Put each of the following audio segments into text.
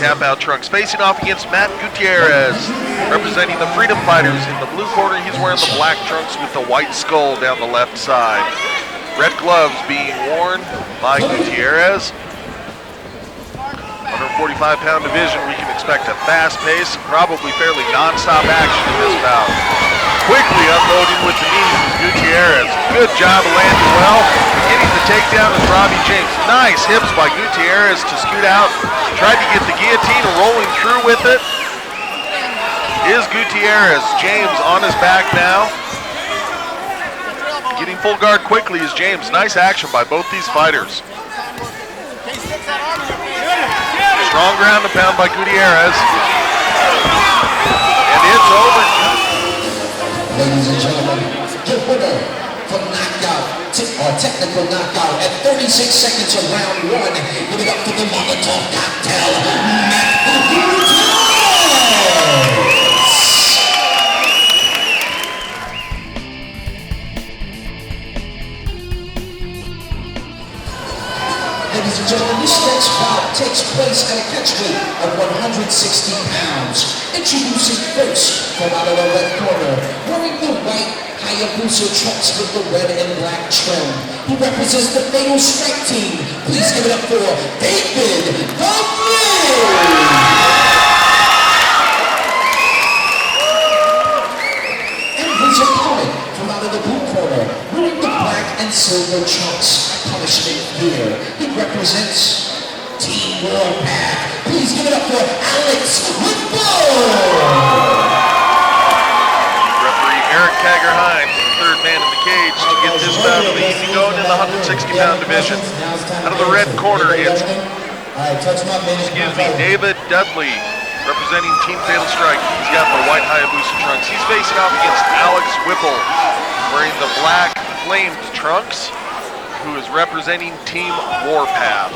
Tap out Trunks facing off against Matt Gutierrez, representing the Freedom Fighters. In the blue corner, he's wearing the black trunks with the white skull down the left side. Red gloves being worn by Gutierrez. 145-pound division, we can expect a fast pace, probably fairly non-stop action in this bout. Quickly unloading with the knees is Gutierrez. Good job of landing well. Getting the takedown is Robbie James. Nice hips by Gutierrez to scoot out. Tried to get the guillotine and rolling through with it is Gutierrez. James on his back now. Getting full guard quickly is James. Nice action by both these fighters. Strong ground and pound by Gutierrez. And it's over. Ladies and gentlemen, your winner from knockout, or technical knockout, at 36 seconds of round one, give it up to the Molotov Cocktail, Matt Gutierrez! Ladies and gentlemen, this next bout takes place at a catch weight of 160 pounds. Introducing first, from out of the red corner, wearing the white Hayabusa trunks with the red and black trim. He represents the Fatal Strike team. Please give it up for David the Blade! And his opponent, from out of the blue corner, wearing the black and silver trunks. Punishment here. He represents Team Warpath. Please give it up for Alex Whipple! Referee Eric Kager-Hines, the third man in the cage to get this bout of the evening going in the 160-pound division. Out of the red corner, it's David Dudley, representing Team Fatal Strike. He's got the white Hayabusa trunks. He's facing off against Alex Whipple, wearing the black flamed trunks, who is representing Team Warpath.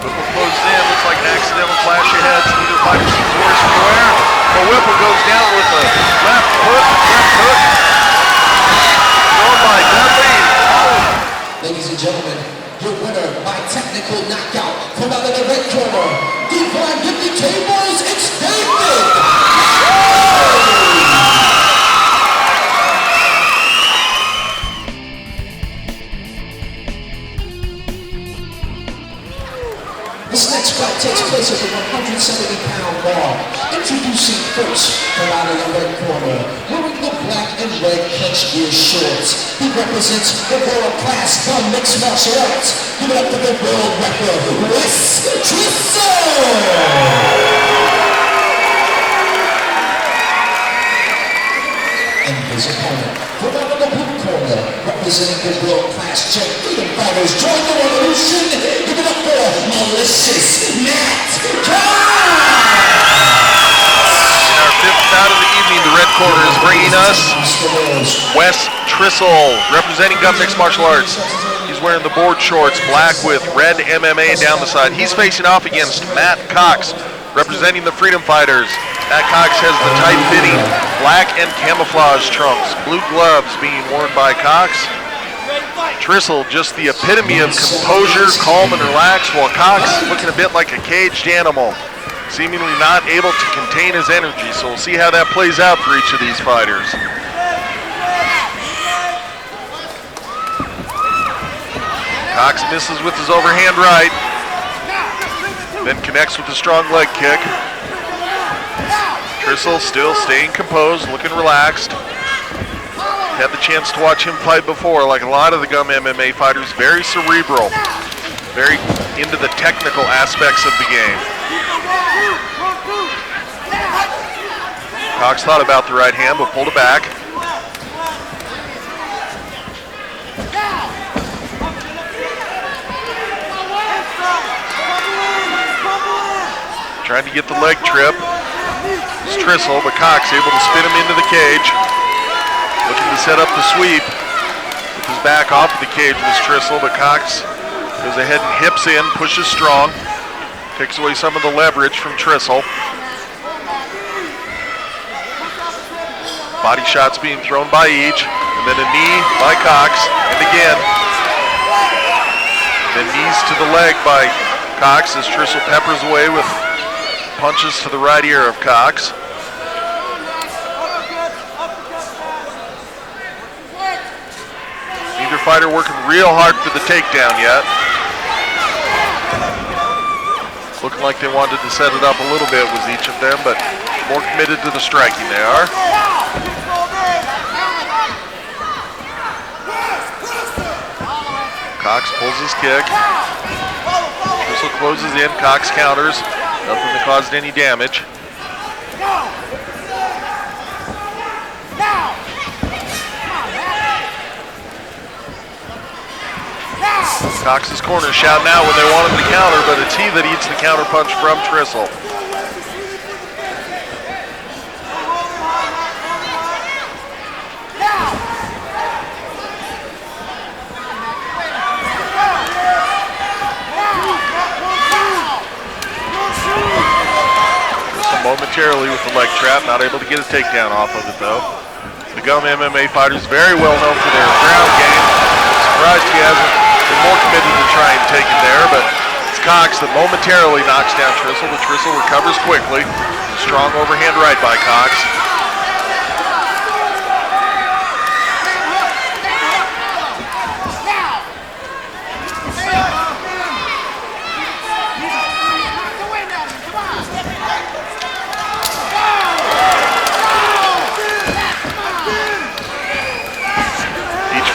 Whipple closes in, looks like an accidental clash of heads. Neither fighter seems worse for wear. But Whipple goes down with a left hook, thrown by Dudley. Ladies and gentlemen, your winner by technical knockout from out of the red corner, Divine Hippie Tables, it's David! This next fight takes place at the 170-pound bar. Introducing first, from out of the red corner, wearing the black and red punch gear shorts. He represents the world-class mixed martial arts. Give it up to the world record, Wes Trissel! And his opponent, from out of the blue corner, representing the world-class Jet Freedom Fighters, join the revolution. Give it up for Malicious Matt Cox! In our fifth bout of the evening, the red corner is bringing us Wes Trissel, representing Gun Mixed Martial Arts. He's wearing the board shorts, black with red MMA down the side. He's facing off against Matt Cox, representing the Freedom Fighters. Matt Cox has the tight-fitting black and camouflage trunks, blue gloves being worn by Cox. Trissel, just the epitome of composure, calm and relaxed, while Cox looking a bit like a caged animal, seemingly not able to contain his energy. So we'll see how that plays out for each of these fighters. Cox misses with his overhand right, then connects with a strong leg kick. Trissel still staying composed, looking relaxed. Had the chance to watch him fight before. Like a lot of the Gum MMA fighters, very cerebral, very into the technical aspects of the game. Cox thought about the right hand, but pulled it back. Trying to get the leg trip. It's Trissel, but Cox able to spin him into the cage. Looking to set up the sweep. With his back off of the cage was Trissel, but Cox goes ahead and hips in, pushes strong. Takes away some of the leverage from Trissel. Body shots being thrown by each, and then a knee by Cox, and again. Then knees to the leg by Cox as Trissel peppers away with punches to the right ear of Cox. Neither fighter working real hard for the takedown yet. Looking like they wanted to set it up a little bit was each of them, but more committed to the striking they are. Cox pulls his kick. Trissel closes in, Cox counters. Nothing that caused any damage. Cox's corner shouting out when they want him to counter, but it's he that eats the counter punch from Trissel. Trissel momentarily with the leg trap, not able to get a takedown off of it though. The Gum MMA fighter is very well known for their ground game. Surprised he hasn't been more committed to try and take it there, but it's Cox that momentarily knocks down Trissel, but Trissel recovers quickly. A strong overhand right by Cox.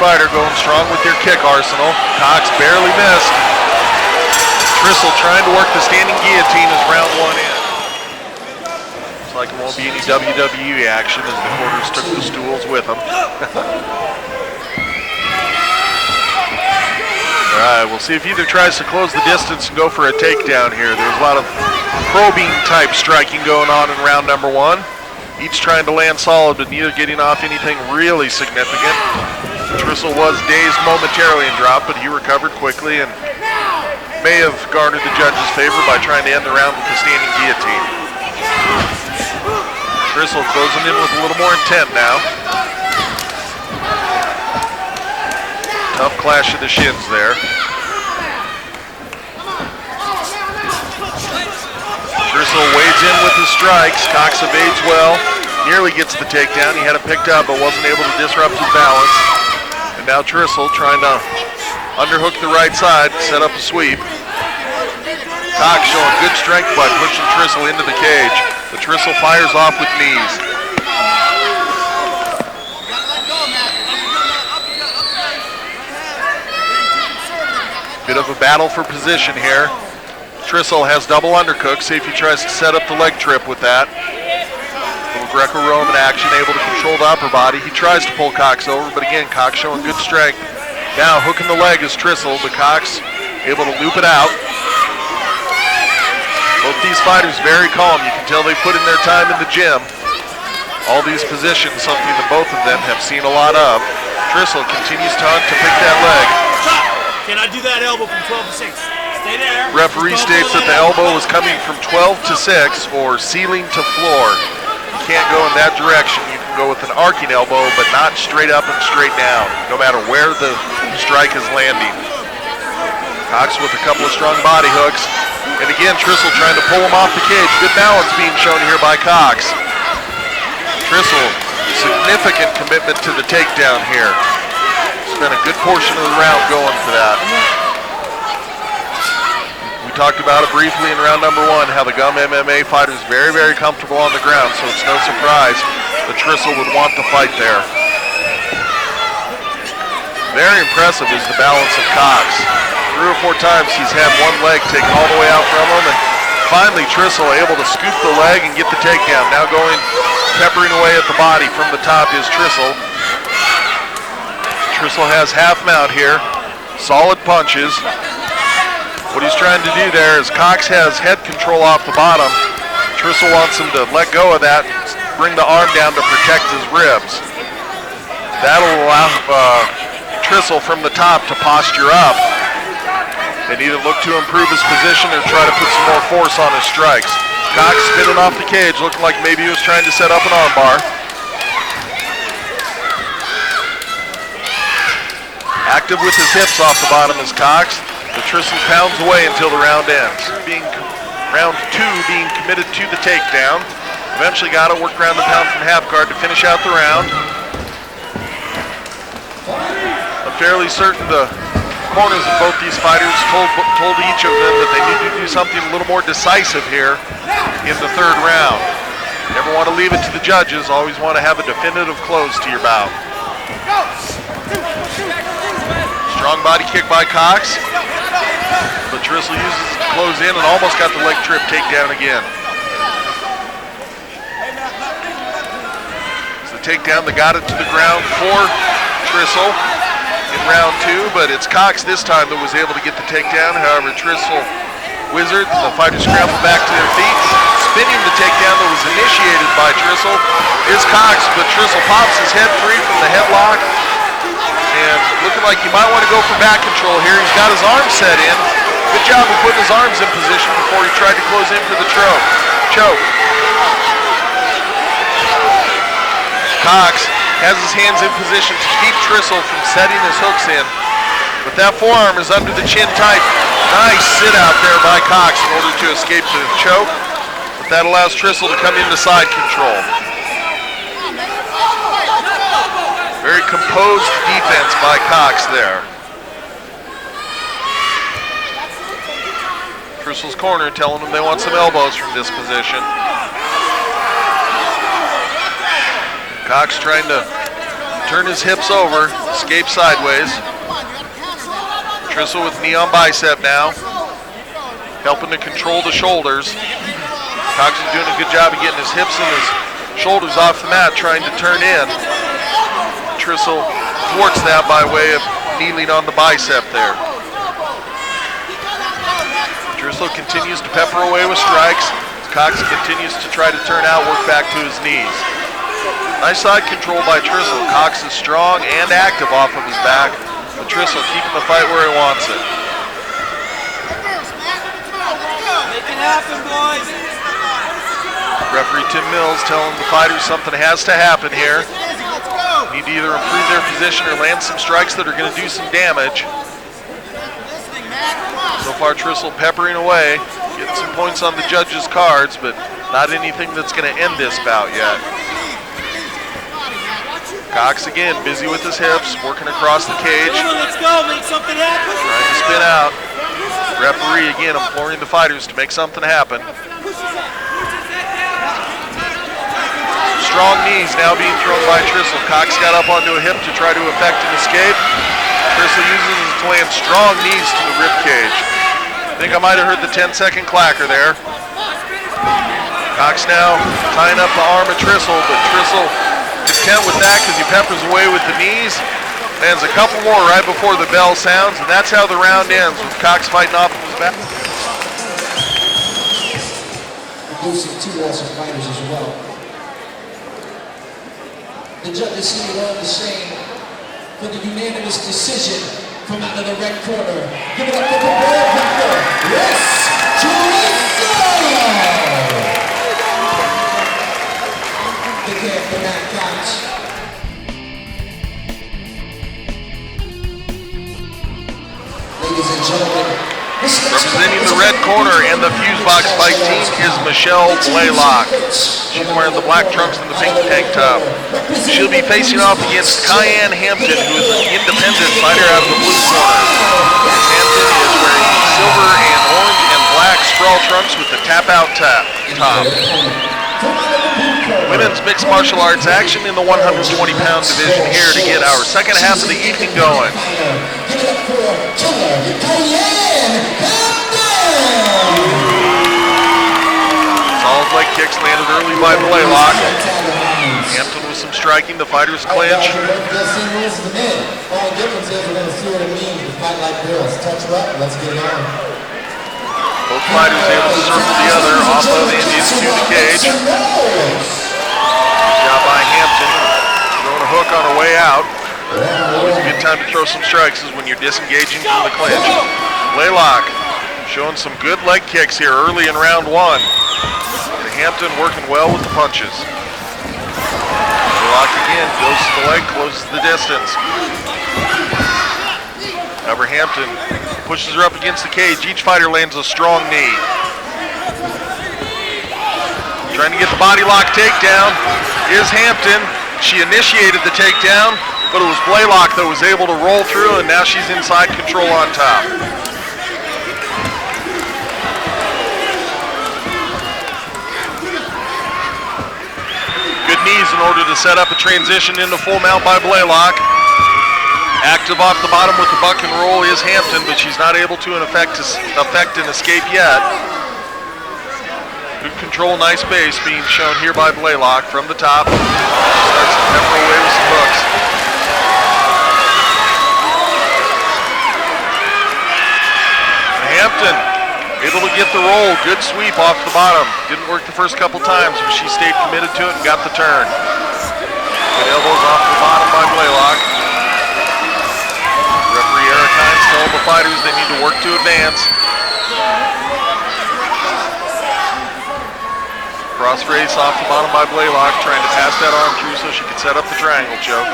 Fighter going strong with their kick arsenal. Cox barely missed. Trissel trying to work the standing guillotine as round one ends. Looks like it won't be any WWE action as the quarters took the stools with them. All right, we'll see if either tries to close the distance and go for a takedown here. There's a lot of probing type striking going on in round number one. Each trying to land solid, but neither getting off anything really significant. Trissel was dazed momentarily and dropped, but he recovered quickly and may have garnered the judge's favor by trying to end the round with the standing guillotine. Trissel closing in with a little more intent now. Tough clash of the shins there. Trissel wades in with the strikes. Cox evades well, nearly gets the takedown. He had it picked up, but wasn't able to disrupt his balance. And now Trissel trying to underhook the right side, set up a sweep. Cox showing good strength by pushing Trissel into the cage. The Trissel fires off with knees. Bit of a battle for position here. Trissel has double undercook. See if he tries to set up the leg trip with that. Greco-Roman action, able to control the upper body. He tries to pull Cox over, but again, Cox showing good strength. Now hooking the leg is Trissel, but Cox able to loop it out. Both these fighters very calm. You can tell they put in their time in the gym. All these positions, something that both of them have seen a lot of. Trissel continues to hunt to pick that leg. Can I do that elbow from 12 to 6? Stay there. Referee states that the elbow is coming from 12 to 6 or ceiling to floor. You can't go in that direction. You can go with an arcing elbow, but not straight up and straight down, no matter where the strike is landing. Cox with a couple of strong body hooks. And again, Trissel trying to pull him off the cage. Good balance being shown here by Cox. Trissel, significant commitment to the takedown here. Spent a good portion of the round going for that. We talked about it briefly in round number one, how the Gum MMA fighter is very, very comfortable on the ground, so it's no surprise that Trissel would want to fight there. Very impressive is the balance of Cox. 3 or 4 times he's had one leg taken all the way out from him, and finally Trissel able to scoop the leg and get the takedown. Now going, peppering away at the body from the top is Trissel. Trissel has half mount here, solid punches. What he's trying to do there is Cox has head control off the bottom. Trissel wants him to let go of that, bring the arm down to protect his ribs. That'll allow Trissel from the top to posture up and either look to improve his position or try to put some more force on his strikes. Cox spinning off the cage, looking like maybe he was trying to set up an armbar. active with his hips off the bottom is Cox. The Trissel pounds away until the round ends. Round 2 being committed to the takedown. Eventually got to work ground and pound from half guard to finish out the round. I'm fairly certain the corners of both these fighters told each of them that they need to do something a little more decisive here in the third round. Never want to leave it to the judges, always want to have a definitive close to your bout. Strong body kick by Cox, but Trissel uses it to close in and almost got the leg trip takedown again. It's the takedown that got it to the ground for Trissel in round 2, but it's Cox this time that was able to get the takedown. However, Trissel wizard, the fighters scramble back to their feet. Spinning the takedown that was initiated by Trissel is Cox, but Trissel pops his head free from the headlock. And looking like he might want to go for back control here. He's got his arms set in. Good job of putting his arms in position before he tried to close in for the choke. Cox has his hands in position to keep Trissel from setting his hooks in. But that forearm is under the chin tight. Nice sit out there by Cox in order to escape the choke. But that allows Trissel to come into side control. Very composed defense by Cox there. Trissel's corner telling them they want some elbows from this position. Cox trying to turn his hips over, escape sideways. Trissel with knee on bicep now, helping to control the shoulders. Cox is doing a good job of getting his hips and his shoulders off the mat, trying to turn in. Trissel thwarts that by way of kneeling on the bicep there. Trissel continues to pepper away with strikes. Cox continues to try to turn out, work back to his knees. Nice side control by Trissel. Cox is strong and active off of his back, but Trissel keeping the fight where he wants it. Make it happen, boys. Referee Tim Mills telling the fighters something has to happen here. Need to either improve their position or land some strikes that are going to do some damage. So far, Trissel peppering away, getting some points on the judges' cards, but not anything that's going to end this bout yet. Cox again, busy with his hips, working across the cage. Come on, let's go, make something happen. Trying to spin out. Referee again imploring the fighters to make something happen. Strong knees now being thrown by Trissel. Cox got up onto a hip to try to effect an escape. Trissel uses it to land strong knees to the rib cage. I think I might have heard the 10-second clacker there. Cox now tying up the arm of Trissel, but Trissel content with that because he peppers away with the knees. Lands a couple more right before the bell sounds, and that's how the round ends, with Cox fighting off of his back. Producing 2 awesome fighters as well. The judges see it all the same for the unanimous decision from out of the red corner. Give it up for the world hunter, Wes Trissel! Big hand for Matt Cox. Ladies and gentlemen, representing the red corner and the Fusebox fight team is Michelle Blaylock. She's wearing the black trunks and the pink tank top. She'll be facing off against Kyan Hampton, who is an independent fighter out of the blue corner. Hampton is wearing silver and orange and black sprawl trunks with the tap-out top. Women's mixed martial arts action in the 120-pound division here to get our second half of the evening going. Solid leg kicks landed early by Blaylock. Hampton with some striking, the fighters clinch. All the difference is we're going to see what it means to fight like girls. Touch her up, let's get it on. Both fighters able to circle the other off of Indians to the cage. Good job by Hampton, throwing a hook on her way out. Always a good time to throw some strikes is when you're disengaging from the clinch. Blaylock showing some good leg kicks here early in round 1. Hampton working well with the punches. Blaylock again goes to the leg, closes the distance. However, Hampton pushes her up against the cage. Each fighter lands a strong knee. Trying to get the body lock takedown is Hampton. She initiated the takedown, but it was Blaylock that was able to roll through, and now she's inside control on top. Good knees in order to set up a transition into full mount by Blaylock. Active off the bottom with the buck and roll is Hampton, but she's not able to effect an escape yet. Good control, nice base being shown here by Blaylock from the top. She starts to pepper away with some hooks. Hampton able to get the roll. Good sweep off the bottom. Didn't work the first couple times, but she stayed committed to it and got the turn. Good elbows off the bottom by Blaylock. Referee Eric Hines told the fighters they need to work to advance. Cross race off the bottom by Blaylock, trying to pass that arm through so she could set up the triangle choke.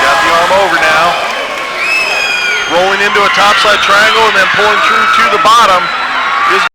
Got the arm over now. Rolling into a topside triangle and then pulling through to the bottom.